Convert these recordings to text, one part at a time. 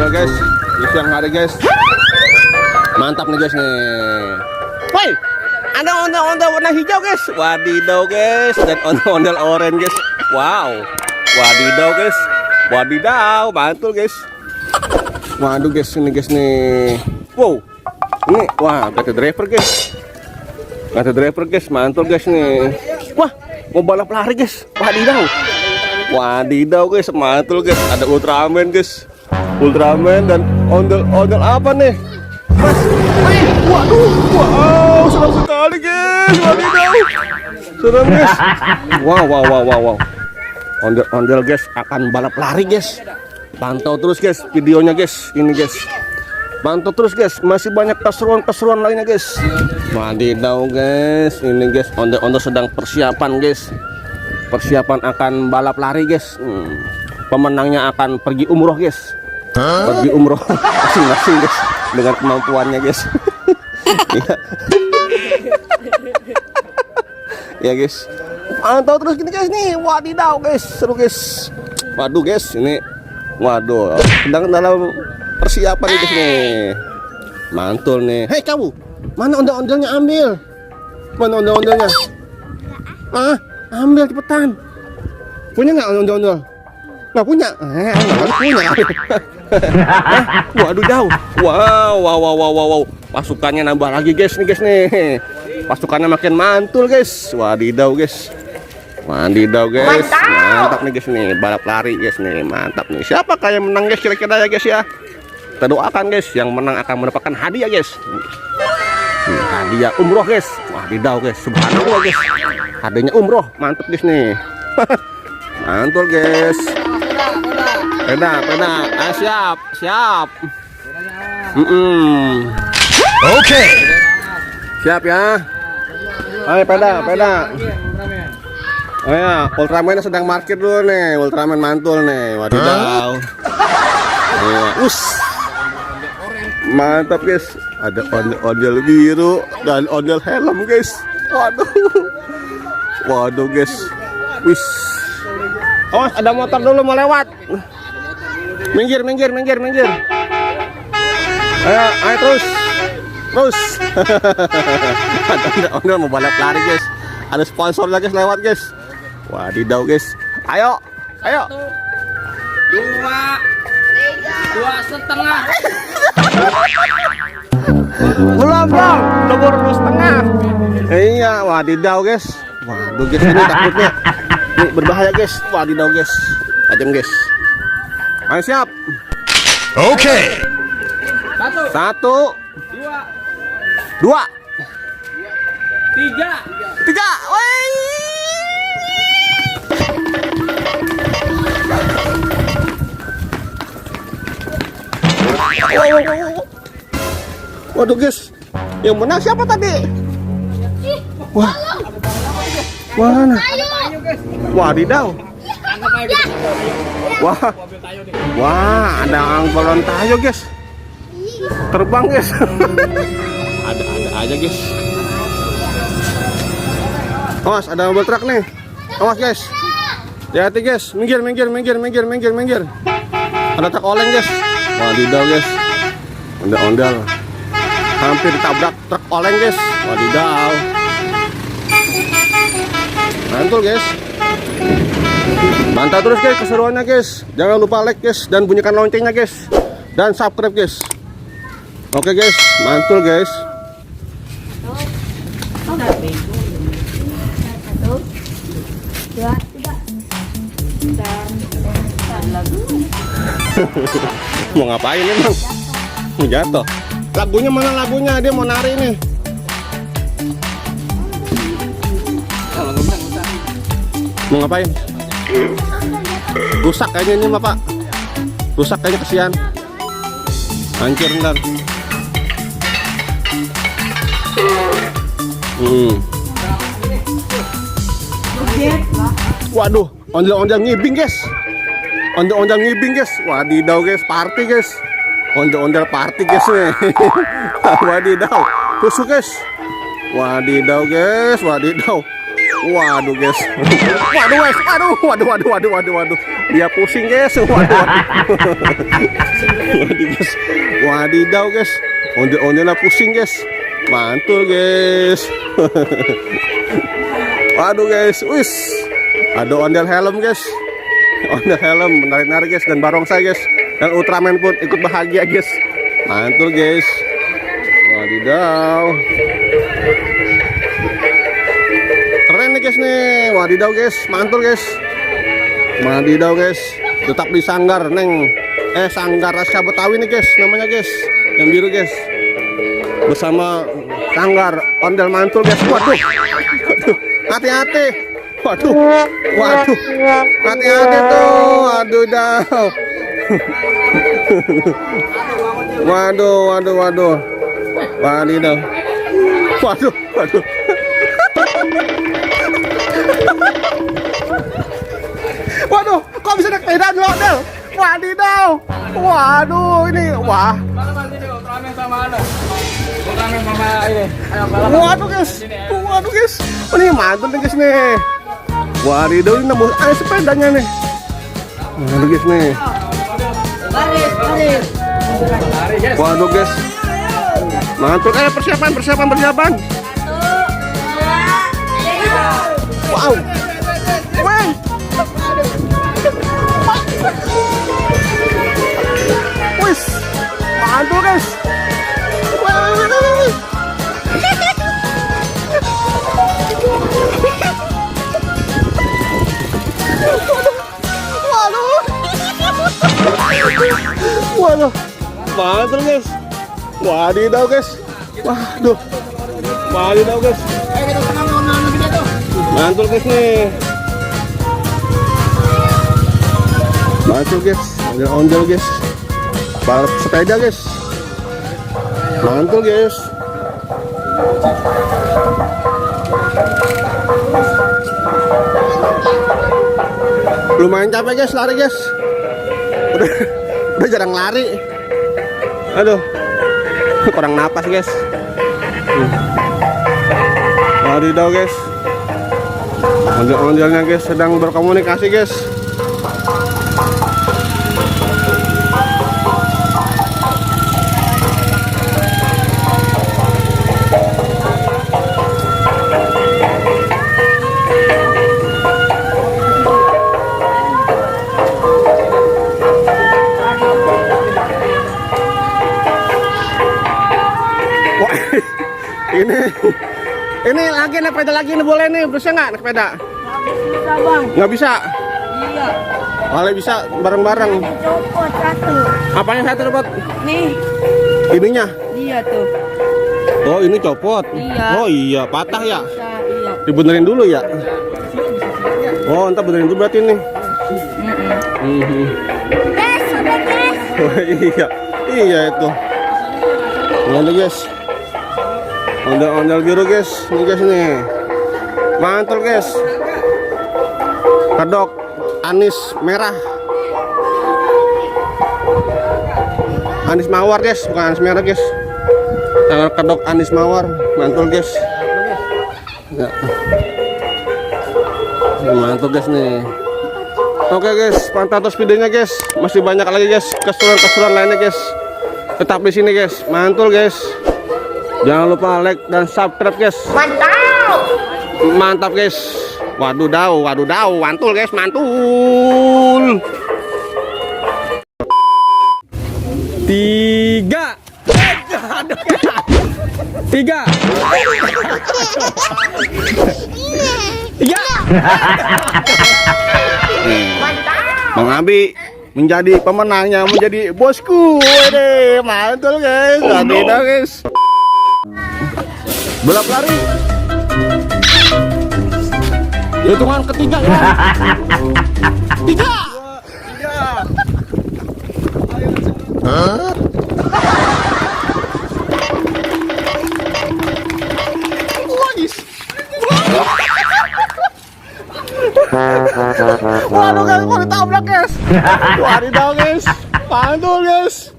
ondel guys di siang hari guys. Mantap nih guys nih. Woi, ada ondel-ondel warna hijau guys. Wadidaw guys, dan ondel-ondel oranye guys. Wow, wadidaw guys, wadidaw, mantul guys. Waduh guys, ini guys nih. Wow, ini wah kata driver guys. Kata driver guys, mantul guys nih. Wah, mau balap lari guys. Wadidaw. Wadidaw guys, mantul guys. Ada Ultraman guys. Ultraman dan ondel-ondel apa nih? Mas, waduh, wow, seram sekali guys. Wadidaw. Seram guys. Wow. Ondel-ondel guys akan balap lari guys. Pantau terus guys videonya guys. Ini guys. Pantau terus guys. Masih banyak keseruan-keseruan lainnya guys. Wadidaw guys. Ini guys ondel-ondel sedang persiapan guys. Persiapan akan balap lari guys. Pemenangnya akan pergi umroh guys. Pergi umroh masing-masing guys dengan kemampuannya guys. Ya guys. Pantau terus gini guys nih. Wadidaw guys, seru guys. Waduh guys, ini waduh, sedang dalam persiapan nih guys nih. Mantul nih. Hei kamu, mana ondel-ondelnya ambil? Mana ondel-ondelnya? Ah, ambil cepetan. Punya nggak ondel-ondel? Nggak punya? Nggak punya. Waduh jauh. Wow. Pasukannya nambah lagi guys nih guys nih. Pasukannya makin mantul guys. Wadidaw guys. Wadidaw guys. Mantap nih guys nih. Balap lari guys nih. Mantap nih. Siapakah yang menang guys kira-kira ya guys ya? Kita doakan guys. Yang menang akan mendapatkan hadiah guys. Hadiah umroh guys. Wadidaw guys. Subhanallah guys. Hadiahnya umroh. Mantap guys nih. Mantul guys. Peda. Ah, siap. Oke. Siap ya. Ayo peda. Oh ya, Ultraman sedang parkir dulu nih. Ultraman mantul nih. Wadidaw. Mantap guys. Ada ondel biru dan ondel helm guys. Waduh guys. Wis. Oh, ada motor dulu mau lewat. Minggir. Ayo terus. Ada ondel mau balap lari guys. Ada sponsor lagi lewat guys. Wadidaw guys. Ayo. 2,5. Belum. Nomor 2,5. Iya, wadidaw guys. Waduh guys, ini takutnya. Ini berbahaya guys. Wadidaw guys. Tajam guys. Ayo siap. Oke. 1, 2, 3. Woi. Waduh guys, yang menang siapa tadi? Wah, mana? Wadidaw. Wah, ada angkot tayo guys. Terbang guys. Ada aja guys. Awas, ada mobil truk nih. Awas guys. Hati-hati guys. Minggir. Ada truk oleng guys. Wadidaw guys. Ondel-ondel. Hampir ditabrak truk oleng guys. Wadidaw. Mantul guys. Mantap terus guys keseruannya guys. Jangan lupa like guys dan bunyikan loncengnya guys. Dan subscribe guys. Oke guys, mantul guys. Mau ngapain emang? Mau jatuh. Lagunya mana lagunya? Dia mau nari nih. Mau ngapain? Rusak kayaknya ini Bapak. Rusak kayaknya, kesian. Hancur ntar. Waduh, ondel-ondel ngibing guys. Ondel-ondel ngibing guys. Wadidaw guys, party guys. Ondel-ondel party guys nih. Wadidaw, tusuk guys. Wadidaw guys, wadidaw. Waduh guys. Waduh guys, waduh. Dia pusing guys. Waduh. Waduh guys. Wadidaw guys. Ondel-ondelnya pusing guys. Mantul guys. Waduh guys. Wis. Ada ondel helm guys. Ondel helm menarik-narik guys, dan barongsai guys. Dan Ultraman pun ikut bahagia guys. Mantul guys. Wadidaw. Keren nih guys nih. Wadidaw guys, mantul guys. Wadidaw guys. Tetap di Sanggar Neng. Sanggar Rasya Betawi nih guys namanya guys. Yang biru guys. Bersama Sanggar ondel mantul guys. Waduh. Hati-hati. Waduh. Waduh. Hati-hati tuh. Waduh dah. Waduh, waduh, waduh. Wadidaw. Waduh, waduh. Waduh, kok bisa naik sepeda dulu, Del? Wadidaw. Waduh, ini wah. Waduh, guys. Waduh, guys. Oh, ini mantul nih, guys nih. Wadidaw, ini nembus sepedanya nih. Waduh, guys nih. Waduh, guys. Mantul, persiapan. Wow. Weng. Wis. Mantul, guys. Waduh. Mantul, guys. Wadidaw, guys. Waduh. Wadidaw, guys. Mantul guys nih. Mantul guys. Ondel guys. Balap sepeda guys. Mantul guys. Lumayan capek guys lari guys. Udah jarang lari. Aduh. Kurang napas guys. Wadidaw guys. Ondel-ondelnya guys sedang berkomunikasi guys. Wah, ini lagi naik sepeda lagi nih, boleh nih, bisa nggak naik sepeda? Bisa bang. Nggak bisa? Iya. Boleh bisa bareng-bareng. Copot satu. Apanya satu dapat? Nih. Ininya? Iya tuh. Oh ini copot. Iya. Oh iya patah ya? Bisa, iya. Dibenerin dulu ya? Oh entar benerin dulu berarti nih. Guys, sudah guys. Oh iya. Iya itu. Ini guys. Ondel-ondel biru guys. Ini guys nih. Mantul guys. Kedok anis merah. Anis mawar guys, bukan anis merah guys. Kedok anis mawar, mantul guys. Ya. Mantul guys nih. Oke guys, pantau terus videonya guys. Masih banyak lagi guys keseruan-keseruan lainnya guys. Tetap di sini guys. Mantul guys. Jangan lupa like dan subscribe guys. Mantap. Mantap guys. Waduh daw, mantul guys, mantul. 3. 3. Iya. Bang Abi menjadi pemenangnya, menjadi bosku. Wede, mantul guys. Wadidaw guys. Balap lari. Hitungan ketiga ya. 3. Hah? Waduh guys, mau ditabrak guys. Wadidaw guys, mantul guys.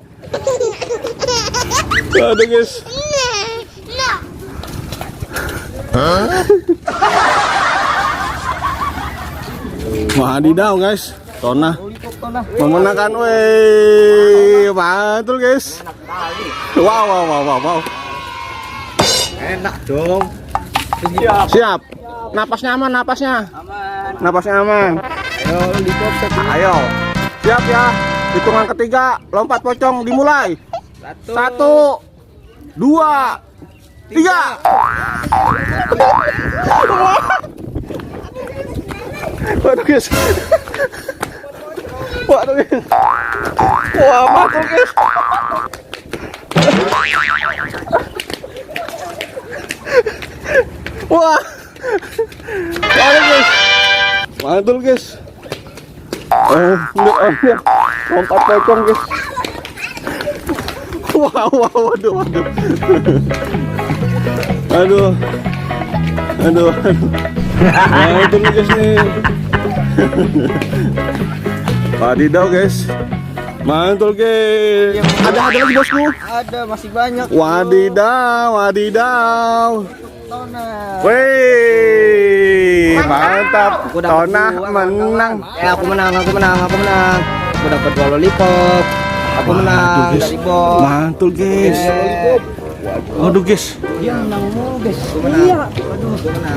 Waduh guys. Wadidaw guys, Tona. Memenangkan, weh, mantul guys. Wow. Enak dong. Siap. Napasnya aman, napasnya. Napasnya aman. Ayo lollipop satu. Ayo. Siap ya. Hitungan ketiga, lompat pocong dimulai. 1, 2, 3. Waduh guys. Waduh guys. Wah, mantul guys. Wah. Waduh guys. Mantul guys. Lompat pocong guys. Waduh. Aduh. Mantul guys nih. Wadidaw guys. Mantul guys. Ada lagi bosku. Ada masih banyak. Wadidaw. Tona. Wih, mantap. Tona menang. Aku menang. Aku dapat 2 lollipop. Aku menang dari bos. Mantul guys. Waduh guys. Dia menang mulu guys. Aku menang. Iya. Waduh, menang.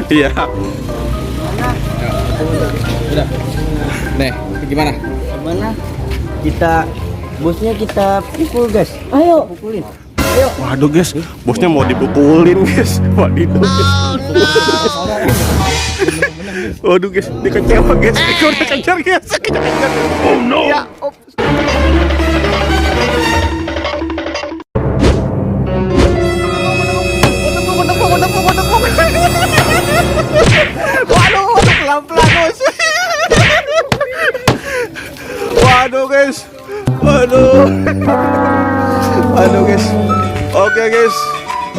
Iya. Udah. Nih, gimana? Kita bosnya kita pukul guys. Ayo pukulin. Waduh guys, bosnya mau dipukulin guys. Waduh guys. Waduh guys, dikecewa guys. Udah kejar guys. Oh no. Ya, Waduh, pelan-pelan guys. Waduh guys. Waduh guys. Oke guys.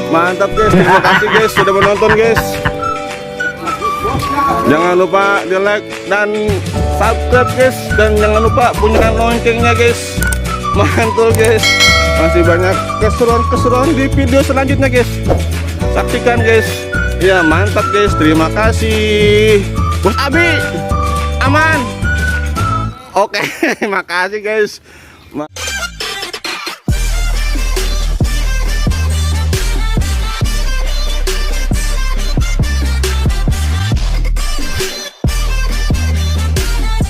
Mantap guys. Terima kasih guys sudah menonton guys. Jangan lupa di like dan subscribe guys, dan jangan lupa bunyikan loncengnya guys. Mantul guys. Masih banyak keseruan di video selanjutnya guys. Saksikan guys. Ya mantap guys. Terima kasih. Bos Abi aman. Oke, makasih guys.